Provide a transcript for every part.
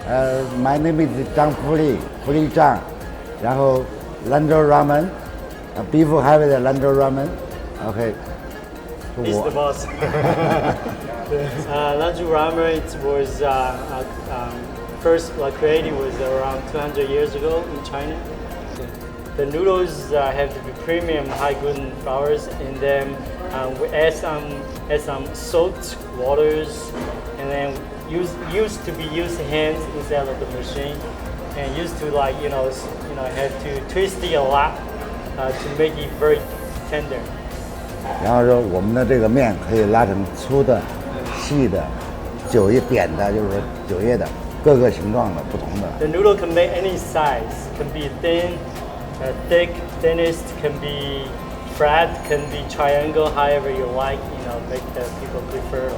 My name is Zhang Fu Li Zhang. 然后 LanZhou Ramen, beef heavy 的 LanZhou Ramen. Okay. He's the boss. LanZhou Ramen was first created was around 200 years ago in China. The noodles have to be premium, high gluten flours in them. We add some salt waters, and then used to be used hands instead of the machine, and used to have to twist it a lot to make it very tender. 然后说我们的这个面可以拉成粗的、细的、酒叶扁的，就是说酒叶的各个形状的不同的。The noodle can make any size, can be thin, thick, thinnest, can be flat, can be triangle, however you like. Make the people prefer.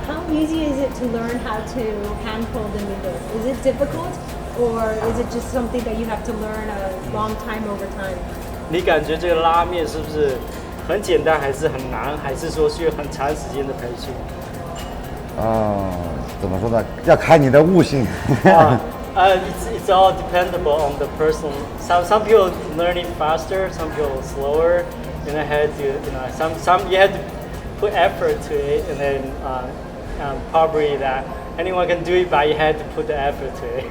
How easy is it to learn how to hand pull the noodles? Is it difficult, or is it just something that you have to learn a long time over time? 你感觉这个拉面是不是很简单，还是很难，还是说需要很长时间的培训？怎么说呢？要看你的悟性。It's all dependable on the person. Some people learn it faster, some people slower. And I had to, some you had to put effort to it, and then probably that anyone can do it, but you had to put the effort to it.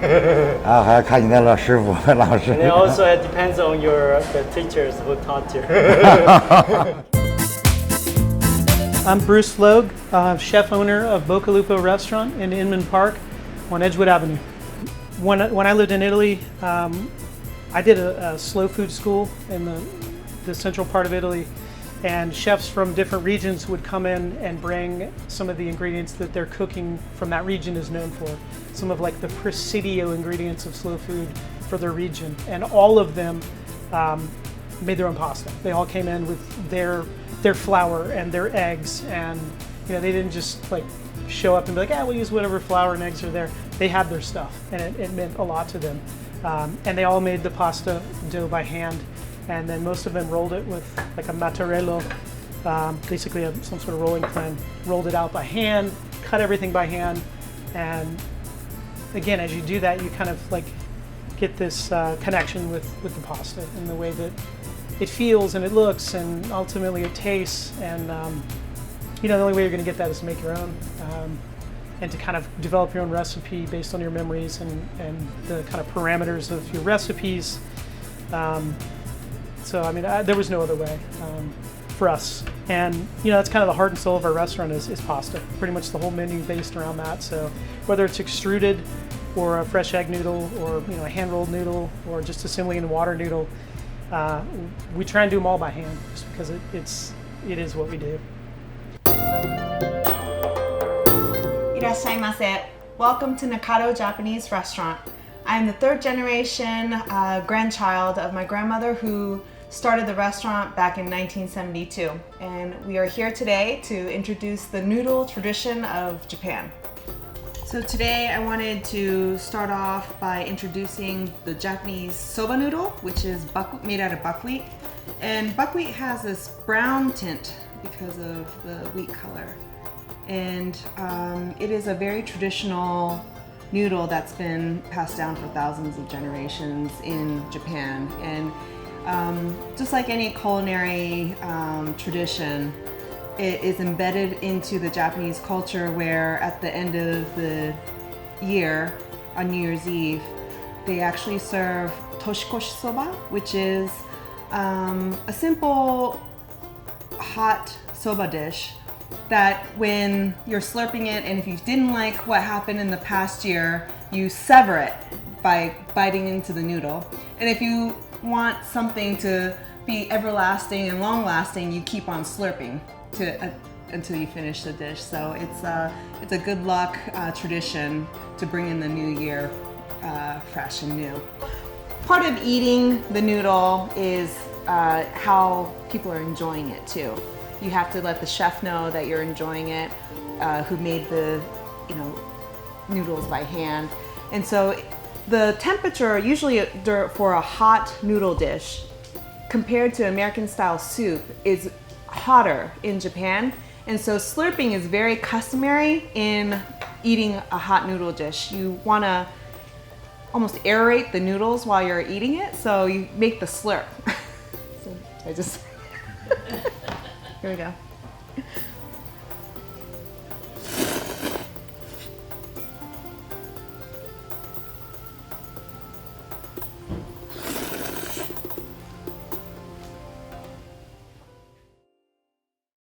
还要看你的老师傅、老师。And it also depends on the teachers who taught you. I'm Bruce Logue, chef owner of BoccaLupo Restaurant in Inman Park on Edgewood Avenue. When I lived in Italy, I did a slow food school in the central part of Italy, and chefs from different regions would come in and bring some of the ingredients that their cooking from that region is known for. Some of like the presidio ingredients of slow food for their region, and all of them made their own pasta. They all came in with their flour and their eggs, and they didn't just like show up and be like, we'll use whatever flour and eggs are there. They had their stuff, and it meant a lot to them. And they all made the pasta dough by hand, and then most of them rolled it with like a mattarello, basically some sort of rolling pin, rolled it out by hand, cut everything by hand. And again, as you do that, you kind of like get this connection with the pasta and the way that it feels and it looks and ultimately it tastes. And the only way you're going to get that is to make your own, and to kind of develop your own recipe based on your memories and the kind of parameters of your recipes. So I mean, there was no other way for us. And that's kind of the heart and soul of our restaurant is pasta. Pretty much the whole menu based around that. So whether it's extruded or a fresh egg noodle or a hand-rolled noodle or just assembling in a water noodle, we try and do them all by hand just because it is what we do. いらっしゃいませ. Welcome to Nakato Japanese Restaurant. I am the third generation grandchild of my grandmother who started the restaurant back in 1972. And we are here today to introduce the noodle tradition of Japan. So today I wanted to start off by introducing the Japanese soba noodle, which is made out of buckwheat. And buckwheat has this brown tint because of the wheat color. And it is a very traditional noodle that's been passed down for thousands of generations in Japan. And just like any culinary tradition, it is embedded into the Japanese culture where at the end of the year, on New Year's Eve, they actually serve toshikoshi soba, which is a simple hot soba dish that when you're slurping it, and if you didn't like what happened in the past year, you sever it by biting into the noodle. And if you want something to be everlasting and long-lasting, you keep on slurping until you finish the dish. So it's a good luck tradition to bring in the new year fresh and new. Part of eating the noodle is how people are enjoying it too. You have to let the chef know that you're enjoying it, who made the noodles by hand. And so the temperature usually for a hot noodle dish compared to American style soup is hotter in Japan. And so slurping is very customary in eating a hot noodle dish. You want to almost aerate the noodles while you're eating it, so you make the slurp. So I just, here we go.